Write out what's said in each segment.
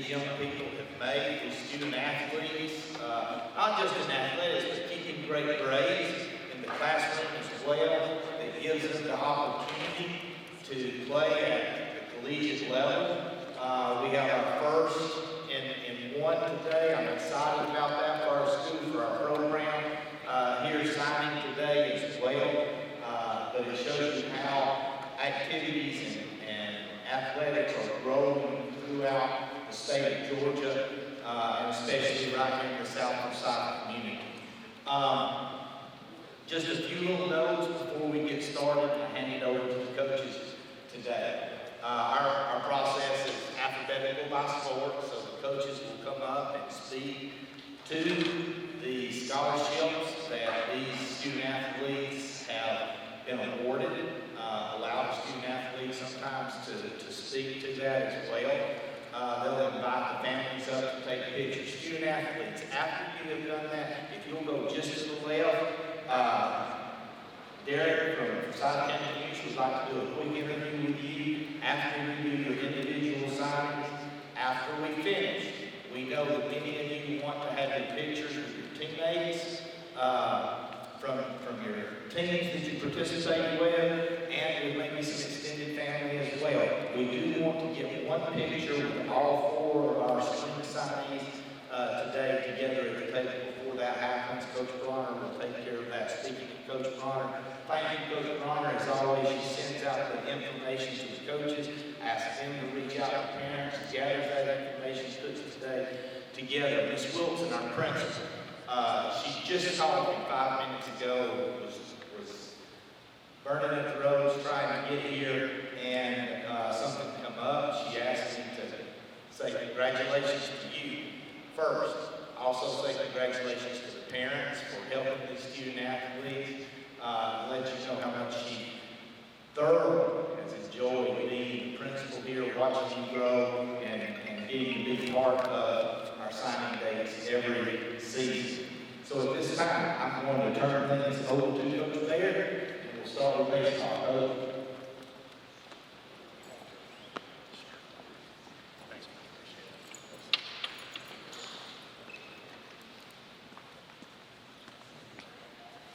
these young people have made, these student athletes, not just in athletics, but keeping great grades in the classroom as well, that gives them the opportunity to play at the collegiate level. We have our first in one today. I'm excited about that for our school, for our program. Here signing today as well. But it shows you how activities and athletics are growing throughout the state of Georgia, and especially right here in the South Forsyth community. Just a few little notes before we get started and hand it over to the coaches today. Our process is alphabetical by sport, so the coaches will come up and speak to the scholarships that these student athletes have been awarded. Allow student athletes sometimes to speak to that as well. They'll invite the families up to take pictures. Student athletes, after you have done that, if you'll go just to the left, Derek from Forsyth County News would like to do a quick interview with you after you do your individual signings. After we finish, we know that many of you want to have your pictures with your teammates, from your teams that you participate with, and with maybe some extended family as well. We do want to get one picture with all four of our student signees today together at the table. Before that happens, Coach Bronner will take care of that. Speaking of Coach Bronner, thank you, Coach Bronner. As always, she sends out the information to the coaches, asks them to reach out to parents, gathers that information, puts it today together. Miss Wilson, our principal, she just called me 5 minutes ago, was burning up the roads trying to get here, and something come up. She asked me to say congratulations to you first. Also say congratulations to the parents for helping these student athletes. Let you know how much she thoroughly has enjoyed being the principal here, watching you grow, and getting to be part of our signing days every season. So at this time, I'm going to turn things over to Coach Baird, and we'll start with baseball. Coach.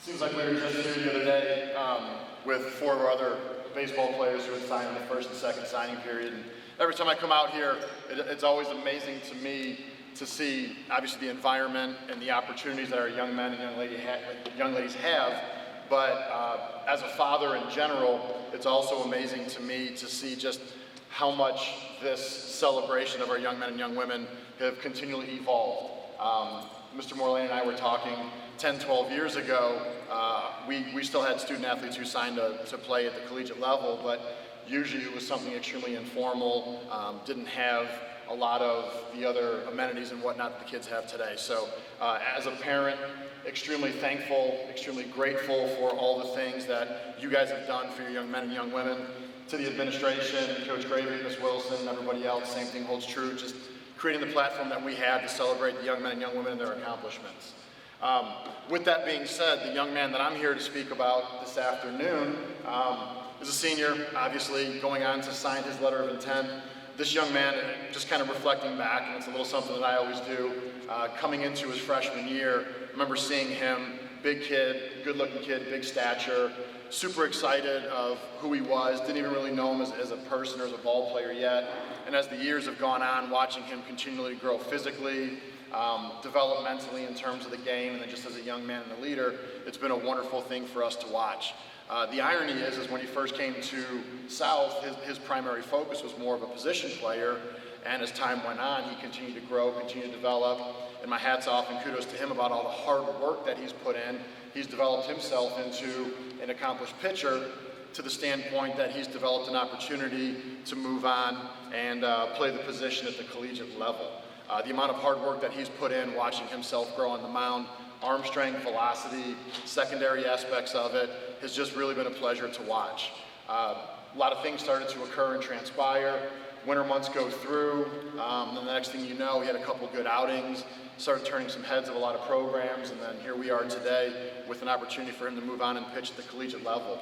Seems like we were just here the other day with 4 of our other baseball players who had signed in the first and second signing period. And every time I come out here, it's always amazing to me to see, obviously, the environment and the opportunities that our young men and young ladies have. But as a father in general, it's also amazing to me to see just how much this celebration of our young men and young women have continually evolved. Mr. Morlane and I were talking 10, 12 years ago. We still had student athletes who signed to play at the collegiate level, but usually it was something extremely informal, didn't have a lot of the other amenities and whatnot that the kids have today. So as a parent, extremely thankful, extremely grateful for all the things that you guys have done for your young men and young women. To the administration, Coach Gravy, Ms. Wilson, and everybody else, same thing holds true, just creating the platform that we had to celebrate the young men and young women and their accomplishments. With that being said, the young man that I'm here to speak about this afternoon is a senior, obviously going on to sign his letter of intent. This young man, just kind of reflecting back, and it's a little something that I always do, coming into his freshman year, I remember seeing him, big kid, good-looking kid, big stature, super excited of who he was, didn't even really know him as a person or as a ball player yet. And as the years have gone on, watching him continually grow physically, developmentally in terms of the game, and then just as a young man and a leader, it's been a wonderful thing for us to watch. The irony is when he first came to South, his primary focus was more of a position player, and as time went on, he continued to grow, continued to develop, and my hat's off and kudos to him about all the hard work that he's put in. He's developed himself into an accomplished pitcher to the standpoint that he's developed an opportunity to move on and play the position at the collegiate level. The amount of hard work that he's put in, watching himself grow on the mound, arm strength, velocity, secondary aspects of it, has just really been a pleasure to watch. A lot of things started to occur and transpire. Winter months go through, and the next thing you know, he had a couple good outings, started turning some heads of a lot of programs, and then here we are today with an opportunity for him to move on and pitch at the collegiate level.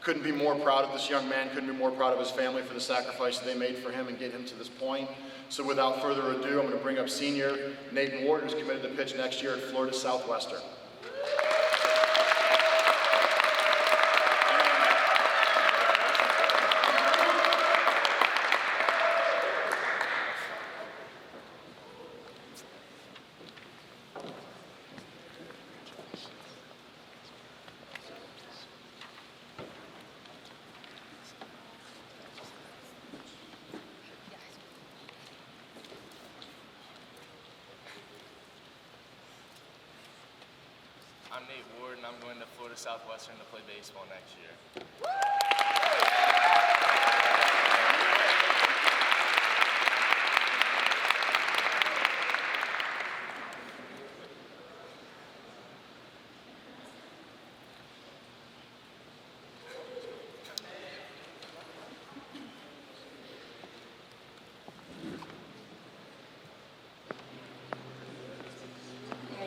couldn't be more proud of this young man, couldn't be more proud of his family for the sacrifice they made for him and get him to this point. So without further ado, I'm going to bring up senior Nathan Ward, who's committed to pitch next year at Florida Southwestern. I'm Nate Ward, and I'm going to Florida Southwestern to play baseball next year.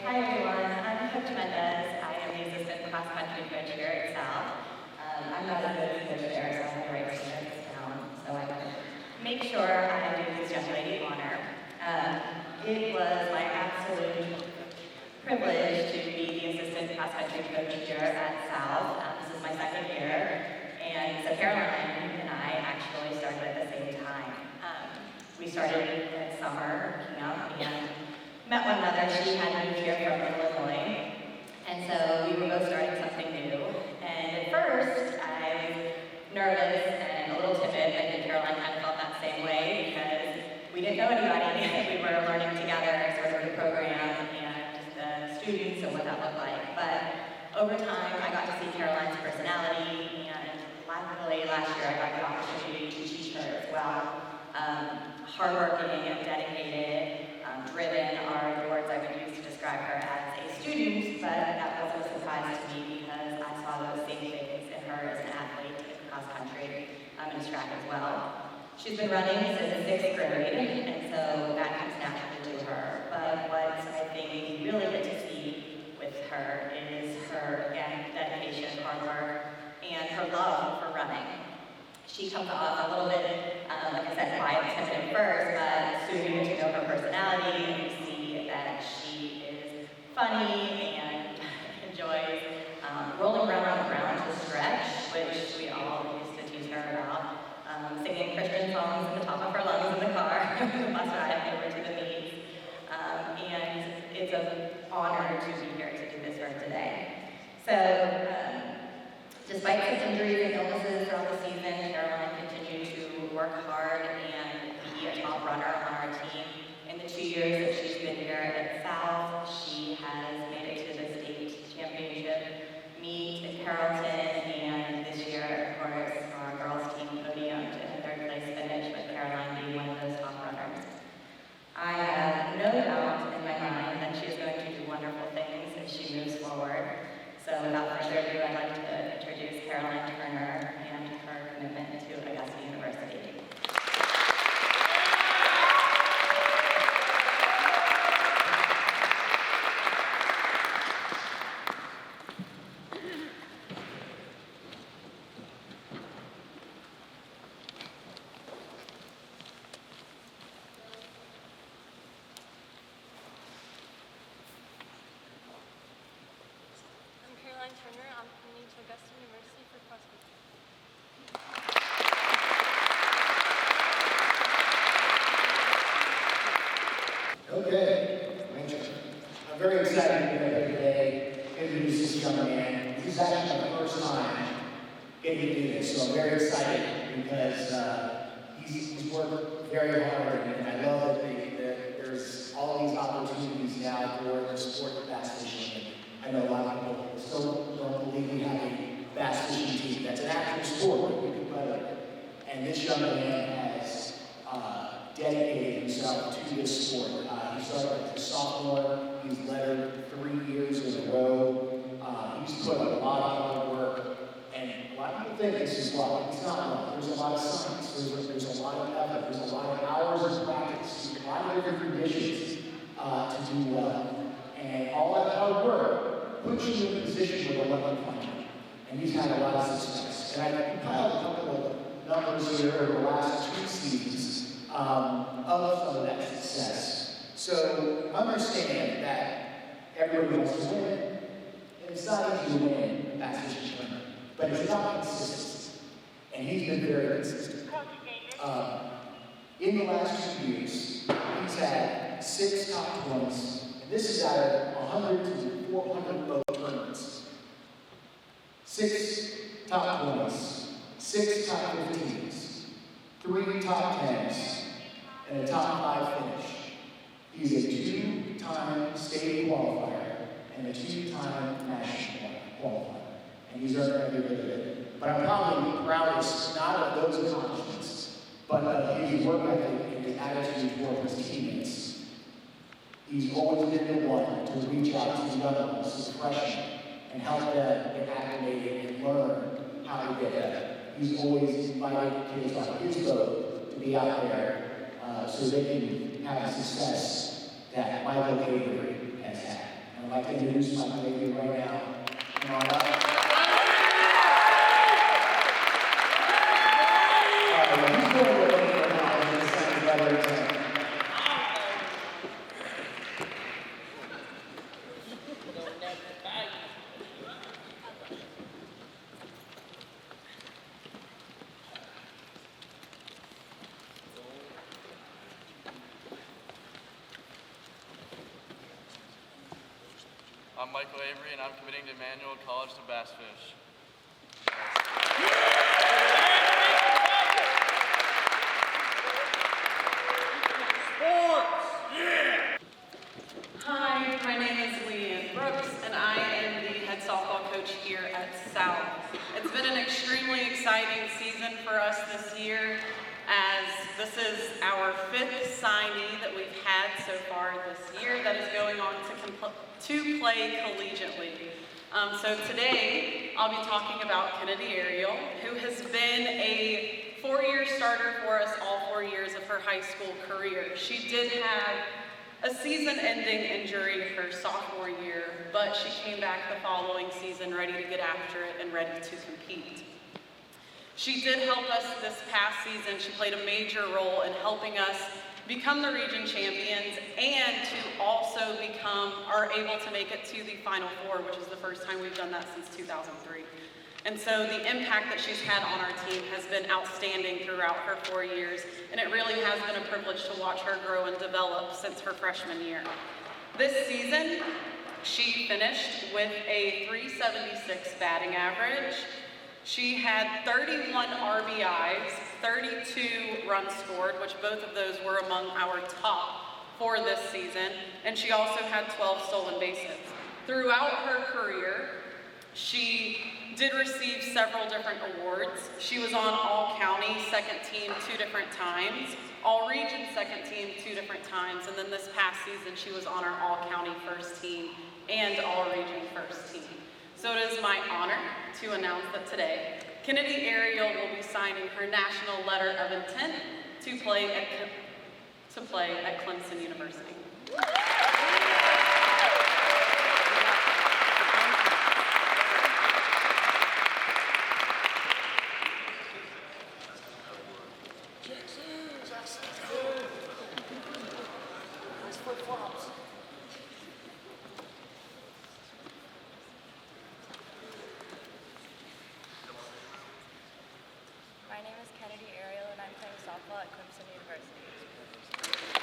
Hi everyone, I'm Coach Mendez. I am the assistant cross country coach here at South. I'm not a good coach there, so I have to write some notes down so I can make sure I do this young lady honor. It was my absolute privilege to be the assistant cross country coach here at South. This is my second year, and so Caroline and I actually started at the same time. We started in summer camp and met one another. She had moved here from Illinois, and so we were both starting something new. And at first, I was nervous and a little timid. I think Caroline kind of felt that same way because we didn't know anybody. We were learning together sort of the program and the students and what that looked like. But over time, I got to see Caroline's personality, and luckily last year I got the opportunity to teach her as well. Hardworking and dedicated. Driven are the words I would use to describe her as a student, but that wasn't a surprise to me because I saw those same things in her as an athlete in cross country and track as well. She's been running since 6th grade, and so that comes naturally to her. But what I think we really get to see with her is her, again, dedication, hard work, and her love for running. She comes off a little bit, like I said, quiet and timid at first, but soon you get to know her personality and you see that she is funny and enjoys rolling around on the ground to stretch, which we all used to tease her about, singing Christian songs at the top of her lungs in the car, bus ride over to the meets. And it's an honor to be here to do this for today. So, despite some injuries and illnesses throughout the season, Caroline continued to work hard and be a top runner on our team. In the 2 years that she's been here at South, she has made it to the state championship meet in Carrollton, and this year, of course, our girls team podiumed in a third place finish with Caroline being one of those top runners. I have no doubt in my mind that she is going to do wonderful things as she moves forward. So without further ado, I'd like to introduce Caroline Turner and her commitment to Augusta University. I'm Caroline Turner. I'm coming to Augusta University for cross country. Okay, I'm very excited to be here today, introduce this young man. This is actually my first time getting to do this, so I'm very excited because he's worked very hard, and I love that there's all these opportunities now for the sport of bass fishing. I know a lot of people still don't believe we have a bass fishing team. That's an actual sport that we can play with. And this young man has dedicated himself to this sport. He started as a sophomore. He's lettered 3 years in a row. He's put a lot of hard work. And a lot of people think this is luck. It's not luck. There's a lot of science. There's a lot of effort. There's a lot of hours of practice. A lot of different conditions to do well. And all that hard work puts you in a position where they'll let you find you. And he's had a lot of success. athletics. And I compiled a couple of numbers here over the last 2 seasons of some of that success. So understand that everybody wants to win, and it's not easy to win a fast fishing tournament, but it's about consistency. And he's been very consistent. In the last 2 years, he's had 6 top 20s, and this is out of 100 to 400 boat tournaments. 6 top 20s, 6 top 15s, 3 top 10s, and a top 5 finish. He's a 2-time state qualifier and a 2-time national qualifier, and he's earned every bit of it. But I'm probably proudest not of those accomplishments, but his work ethic and his attitude toward his teammates. He's always been the one to reach out to the young ones, as freshmen, and help them get acclimated and learn how to get better. He's always invited kids like his boat to be out there so they can have the success that Michael Avery has had. And I'd like to introduce Michael Avery right now. Come on up. I'm Michael Avery, and I'm committing to Emmanuel College to bass fish. Hi, my name is Leanne Brooks, and I am the head softball coach here at South. It's been an extremely exciting season for us this year, as this is our 5th signee that we've had so far this year that is going on to play collegiately. So today, I'll be talking about Kennedy Ariel, who has been a 4-year starter for us all 4 years of her high school career. She did have a season-ending injury her sophomore year, but she came back the following season ready to get after it and ready to compete. She did help us this past season. She played a major role in helping us become the region champions and to also are able to make it to the Final Four, which is the first time we've done that since 2003. And so the impact that she's had on our team has been outstanding throughout her 4 years, and it really has been a privilege to watch her grow and develop since her freshman year. This season, she finished with a .376 batting average. She had 31 RBIs, 32 runs scored, which both of those were among our top for this season, and she also had 12 stolen bases. Throughout her career, she did receive several different awards. She was on All-County second team 2 different times, All-Region second team 2 different times, and then this past season she was on our All-County first team and All-Region first team. So it is my honor to announce that today, Kennedy Ariel will be signing her national letter of intent to play at Clemson University. My name is Kennedy Ariel, and I'm playing softball at Clemson University.